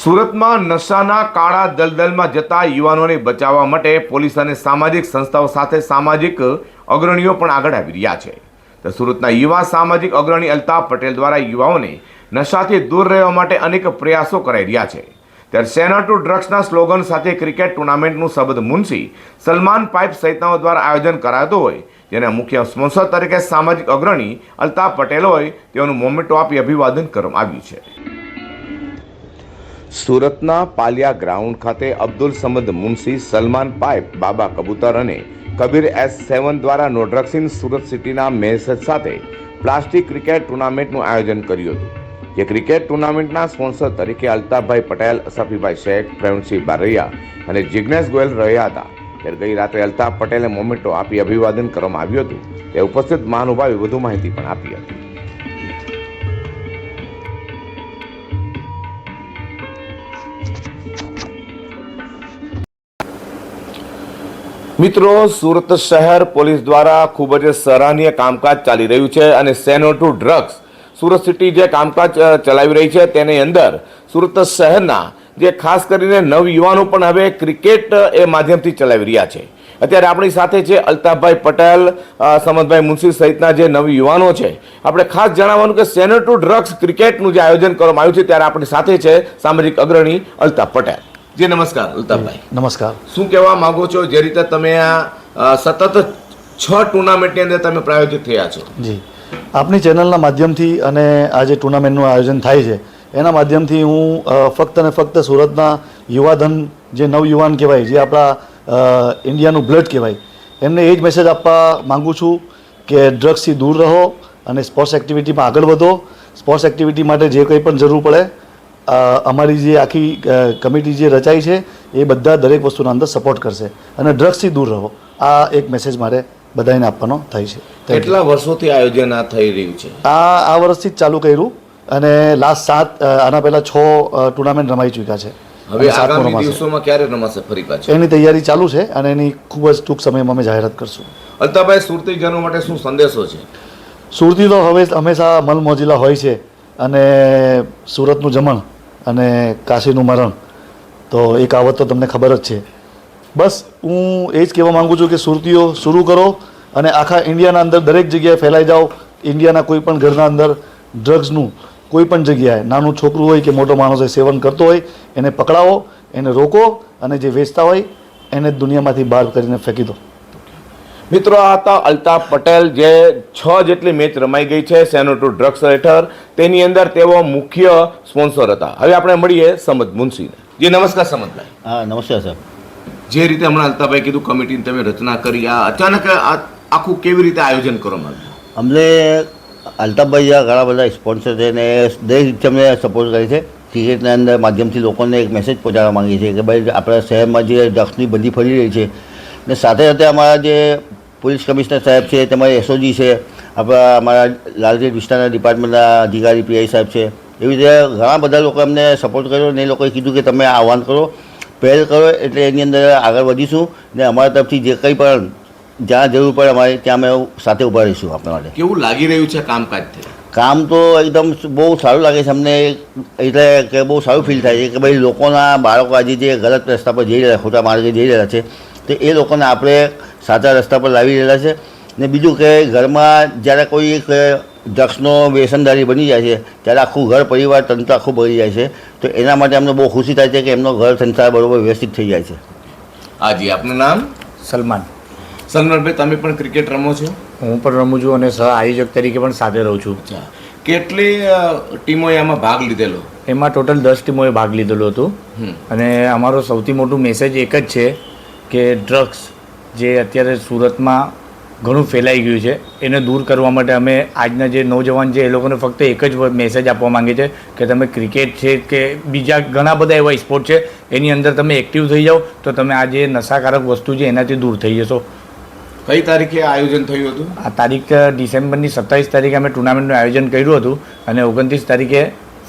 સુરતમાં નશાના કાળા દલદલમાં જતા યુવાનોને બચાવવા માટે પોલીસ અને સામાજિક સંસ્થાઓ સાથે સામાજિક અગ્રણીઓ પણ આગળ આવી રહ્યા છે. તો સુરતના યુવા સામાજિક અગ્રણી અલ્તાફ પટેલ દ્વારા યુવાઓને નશાથી દૂર રહેવા માટે અનેક પ્રયાસો કરાઈ રહ્યા છે. ત્યારે સેના ટુ ડ્રગ્સના સ્લોગન સાથે ક્રિકેટ ટુર્નામેન્ટનું સબદ મુનશી સલમાન પાઇપ સહિતનાઓ દ્વારા આયોજન કરાતું હોય, જેના મુખ્ય સ્પોન્સર તરીકે સામાજિક અગ્રણી અલ્તાફ પટેલ હોય તેઓનું મોમેન્ટો આપી અભિવાદન કરવામાં આવ્યું છે. સુરતના પાલિયા ગ્રાઉન્ડ ખાતે અબ્દુલ સમદ મુનશી, સલમાન પાઇપ, બાબા કબૂતર અને કબીર S7 દ્વારા નો ડ્રગ્સ ઇન સુરત સિટીના મેસેજ સાથે પ્લાસ્ટિક ક્રિકેટ ટુર્નામેન્ટનું આયોજન કર્યું હતું. જે ક્રિકેટ ટુર્નામેન્ટના સ્પોન્સર તરીકે અલ્તાફભાઈ પટેલ, સફીભાઈ શેખ, પ્રવીણસિંહ બારૈયા અને જિગ્નેશ ગોયલ રહ્યા હતા. ત્યારે ગઈ રાત્રે અલ્તાફ પટેલે મોમેન્ટો આપી અભિવાદન કરવામાં આવ્યું હતું. તે ઉપસ્થિત મહાનુભાવે વધુ માહિતી પણ આપી હતી. મિત્રો, સુરત શહેર પોલીસ દ્વારા ખૂબ જ સરાહનીય કામકાજ ચાલી રહ્યું છે અને સેનો ટુ ડ્રગ્સ સુરત સિટી જે કામકાજ ચલાવી રહી છે તેની અંદર સુરત શહેરના જે ખાસ કરીને નવયુવાનો પણ હવે ક્રિકેટ એ માધ્યમથી ચલાવી રહ્યા છે. અત્યારે આપણી સાથે છે અલ્તાફભાઈ પટેલ, સમદભાઈ મુનશી સહિતના જે નવયુવાનો છે. આપણે ખાસ જણાવવાનું કે સેનો ટુ ડ્રગ્સ ક્રિકેટનું જે આયોજન કરવામાં આવ્યું છે ત્યારે આપણી સાથે છે સામાજિક અગ્રણી અલ્તાફ પટેલ. જી નમસ્કાર અલ્તાફભાઈ. નમસ્કાર. શું કહેવા માંગો છો, જે રીતે તમે આ સતત 6 ટુર્નામેન્ટની અંદર તમે પ્રાયોજિત થયા છો? જી, આપની ચેનલના માધ્યમથી અને આ જે ટુર્નામેન્ટનું આયોજન થાય છે એના માધ્યમથી હું ફક્ત અને ફક્ત સુરતના યુવાધન, જે નવયુવાન કહેવાય, જે આપણા ઇન્ડિયાનું બ્લડ કહેવાય, એમને એ જ મેસેજ આપવા માગું છું કે ડ્રગ્સથી દૂર રહો અને સ્પોર્ટ્સ એક્ટિવિટીમાં આગળ વધો. સ્પોર્ટ્સ એક્ટિવિટી માટે જે કંઈ પણ જરૂર પડે, અમારી જે આખી કમિટી જે રચાઈ છે એ બધા દરેક વસ્તુના અંદર સપોર્ટ કરશે અને ડ્રગ્સથી દૂર રહો. આ એક મેસેજ મારે બધાને આપવાનો થાય છે. કેટલા વર્ષોથી આયોજન આ થઈ રહ્યું છે? આ વર્ષથી જ ચાલુ કર્યું અને લાસ્ટ 7 આના પહેલાં 6 ટુર્નામેન્ટ રમાઈ ચૂક્યા છે. હવે આગામી દિવસોમાં ક્યારે રમાશે ફરી પાછું? એની તૈયારી ચાલુ છે અને એની ખૂબ જ ટૂંક સમયમાં અમે જાહેરાત કરશું. અલ્તાફભાઈ, સુરતીજનો માટે શું સંદેશો છે? સુરતી તો હવે હંમેશા મલમોજીલા હોય છે અને સુરતનું જમણ અને કાશીનું મરણ તો એ કહાવત તો તમને ખબર જ છે. બસ હું એ જ કહેવા માગું છું કે સુરતીઓ શરૂ કરો અને આખા ઇન્ડિયાના અંદર દરેક જગ્યાએ ફેલાઈ જાઓ. ઇન્ડિયાના કોઈ પણ ઘરના અંદર ડ્રગ્સનું કોઈ પણ જગ્યાએ નાનું છોકરું હોય કે મોટો માણસ હોય સેવન કરતો હોય, એને પકડાવો, એને રોકો અને જે વેચતા હોય એને દુનિયામાંથી બહાર કરીને ફેંકી દો. મિત્રો, આ હતા અલ્તાફ પટેલ, જે 6 જેટલી મેચ રમાઈ ગઈ છે સેનો ટુ ડ્રગ્સ હેઠળ. તેની અંદર તેઓ મુખ્ય સ્પોન્સર હતા. હવે આપણે મળીએ સમદ મુનશીને. જી નમસ્કાર સમદભાઈ. હા નમસ્કાર સર. જે રીતે હમણાં અલ્તાફભાઈ કીધું કમિટીની તમે રચના કરી, આ અચાનક આખું કેવી રીતે આયોજન કરવામાં આવ્યું? અમને અલ્તાફભાઈ ઘણા બધા સ્પોન્સર છે ને દરેક રીતે અમને સપોર્ટ કરે છે. ક્રિકેટના અંદર માધ્યમથી લોકોને એક મેસેજ પહોંચાડવા માંગીએ છીએ કે ભાઈ આપણા શહેરમાં જે ડ્રગ્સની બંદી ફરી રહી છે ને સાથે સાથે અમારા જે પોલીસ કમિશનર સાહેબ છે, તમારા SOG છે, અમારા લાલગેટ વિસ્તારના ડિપાર્ટમેન્ટના અધિકારી PI સાહેબ છે, એવી રીતે ઘણા બધા લોકો અમને સપોર્ટ કર્યો ને એ લોકોએ કીધું કે તમે આહવાન કરો, પહેલ કરો, એટલે એની અંદર આગળ વધીશું ને અમારા તરફથી જે કંઈ પણ જ્યાં જરૂર પડે અમારે ત્યાં અમે સાથે ઊભા રહીશું આપણા માટે. કેવું લાગી રહ્યું છે કામકાજથી? કામ તો એકદમ બહુ સારું લાગે છે અમને. એટલે કે બહુ સારું ફીલ થાય છે કે ભાઈ લોકોના બાળકો આજે જે ગલત રસ્તા પર જઈ રહ્યા, ખોટા માર્ગે જઈ રહ્યા છે, તો એ લોકોને આપણે સાચા રસ્તા પર લાવી રહેલા છે. ને બીજું કે ઘરમાં જ્યારે કોઈ એક ડ્રગ્સનો વ્યસનદારી બની જાય છે ત્યારે આખું ઘર પરિવાર તંત્ર આખું બળી જાય છે. તો એના માટે અમને બહુ ખુશી થાય છે કે એમનો ઘર સંસાર બરોબર વ્યવસ્થિત થઈ જાય છે. હાજી, આપનું નામ? સલમાન. સલમાનભાઈ, તમે પણ ક્રિકેટ રમો છો? હું પણ રમું છું અને સહ આયોજક તરીકે પણ સાથે રહું છું. કેટલી ટીમોએ આમાં ભાગ લીધેલો? એમાં ટોટલ 10 ટીમોએ ભાગ લીધેલો હતો અને અમારો સૌથી મોટું મેસેજ એક જ છે કે ડ્રગ્સ જે અત્યારે સુરતમાં ઘણું ફેલાઈ ગયું છે એને દૂર કરવા માટે અમે આજના જે નौजवान છે એ લોકોને ફક્ત એક જ મેસેજ આપવા માંગે છે કે તમે ક્રિકેટ છે કે બીજા ઘણા બધા એવા સ્પોર્ટ છે એની અંદર તમે એક્ટિવ થઈ જાઓ તો તમે આ જે નશાકારક વસ્તુ છે એનાથી દૂર થઈ જશો. કઈ તારીખે આયોજન થયું હતું? આ તારીખ ડિસેમ્બરની 27 તારીખે અમે ટુર્નામેન્ટનું આયોજન કર્યું હતું અને 29 તારીખે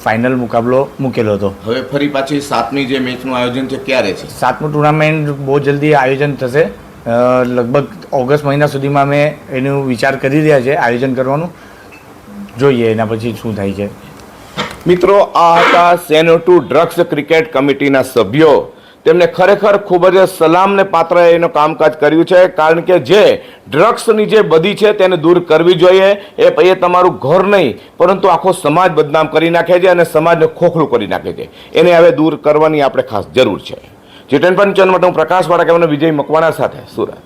ફાઇનલ મુકાબલો મૂકેલો હતો. હવે ફરી પાછી 7મી જે મેચનું આયોજન છે ક્યારે છે? 7મું ટુર્નામેન્ટ બહુ જલ્દી આયોજન થશે. લગભગ ઓગસ્ટ મહિના સુધીમાં અમે એનો વિચાર કરી રહ્યા છે આયોજન કરવાનું. જોઈએ એના પછી શું થાય છે. મિત્રો, આ હતા સેનો ટુ ડ્રગ્સ ક્રિકેટ કમિટીના સભ્યો. તેમને ખરેખર ખૂબ જ સલામને પાત્ર એનું કામકાજ કર્યું છે, કારણ કે જે ડ્રગ્સની જે બદી છે તેને દૂર કરવી જોઈએ. એ તમારું ઘર નહીં પરંતુ આખો સમાજ બદનામ કરી નાખે છે અને સમાજને ખોખલું કરી નાખે છે. એને હવે દૂર કરવાની આપણે ખાસ જરૂર છે. G10 ચેનલ માટે હું પ્રકાશ વાળા, વિજય મકવાણા સાથે સુરત.